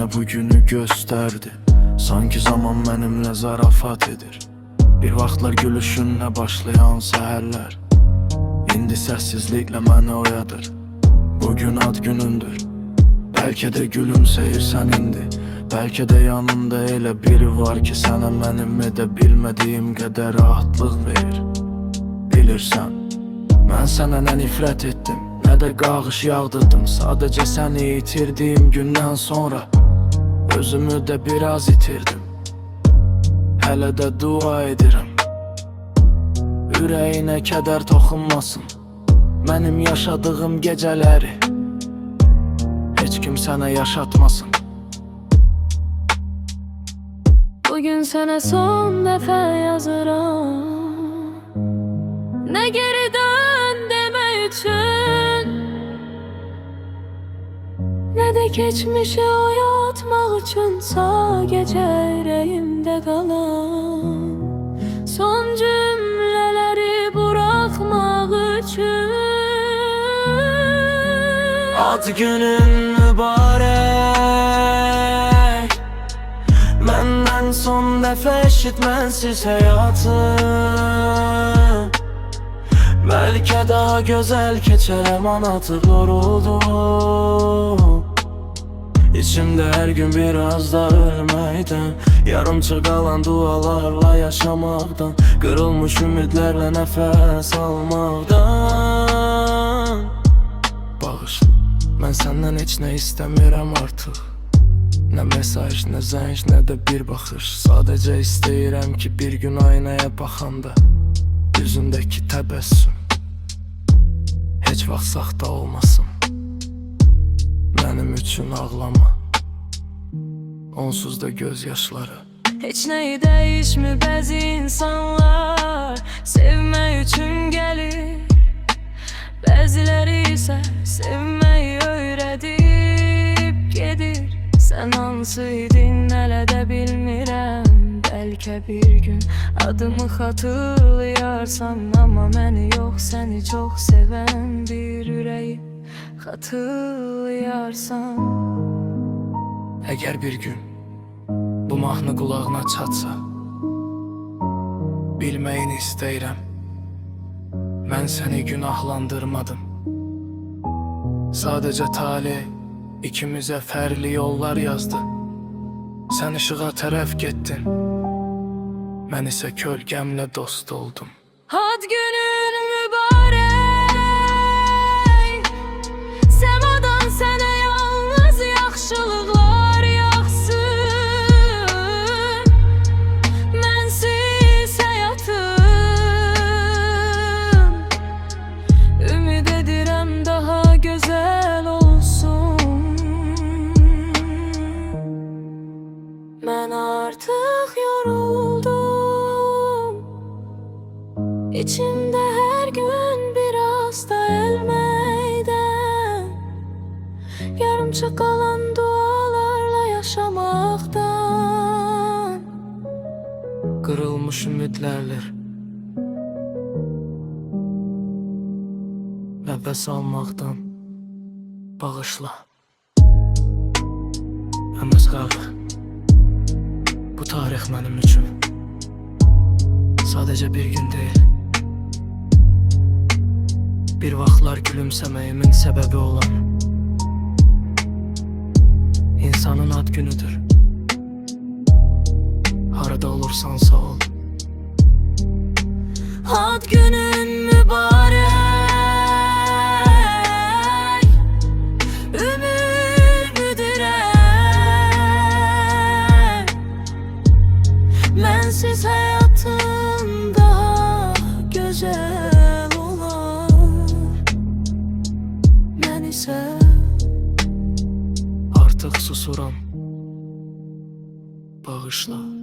Mənə bugünü gösterdi. Sanki zaman mənimlə zarafat edir. Bir vaxtlar gülüşünlə başlayan səhərlər İndi səssizliklə məni oyadır. Bugün ad günündür. Bəlkə də gülümsəyirsən indi. Bəlkə də yanında elə biri var ki, sənə mənim edə bilmədiyim qədər rahatlıq verir. Bilirsən, mən sənə nə nifrət etdim, nə də qağış yağdırdım. Sadəcə səni itirdiyim gündən sonra özümü də biraz itirdim. Hələ də dua edirəm, ürəyinə kədər toxunmasın mənim yaşadığım gecələri heç kim sənə yaşatmasın. Bugün sənə son dəfə yazıram, nə geri dön demək üçün, nə də keçmişi oyatmaq üçün. Sağ gecə ürəyimdə qalan son cümlələri buraxmaq üçün. Ad günün mübarək, məndən son dəfə eşitmənsiz həyatım. Bəlkə daha gözəl keçər əmanatı yoruldum. İçimdə hər gün biraz da ölməkdən, yarımçı qalan dualarla yaşamaqdan, qırılmış ümidlərlə nəfəs almaqdan. Bağışla, mən səndən heç nə istəmirəm artıq. Nə mesaj, nə zəng, nə də bir baxış. Sadəcə istəyirəm ki, bir gün aynaya baxanda yüzündəki təbəssüm heç vaxt saxta olmasın. Mənim üçün ağlama, onsuz da göz yaşları. Heç nəyi dəyişmir bəzi insanlar, sevmək üçün gəlir. Bəziləri isə sevməyi öyrədib gedir. Sən hansıydın hələ də bilmirəm. Bəlkə bir gün adımı xatırlayarsan, amma məni yox, səni çox sevən bir ürəyi xatırlayarsan. Əgər bir gün bu mahnı qulağına çatsa, bilməyini istəyirəm, mən səni günahlandırmadım. Sadəcə talih ikimizə fərqli yollar yazdı. Sən işığa tərəf getdin, mən isə kölgəmlə dost oldum. Ad günün mübarək, səmadan sənə yalnız yaxşılıqlar yaxsın. Mənsiz həyatım, ümid edirəm daha gözəl olsun. Mən artıq yoruldum, İçimdə hər gün biraz da ölməkdən, yarımçı qalan dualarla yaşamaqdan. Qırılmış ümidlərlə nəfəs almaqdan. Bağışla Əməzqalı, bu tarix mənim üçün sadəcə bir gün deyil, bir vaxtlar gülümsəməyimin səbəbi olan insanın ad günüdür. Harada olursansa ol. Ad günün mübarək, ömür müdirək. Mənsiz həyatım daha gözəl olar. Mən isə Artıq susuram, bağışla.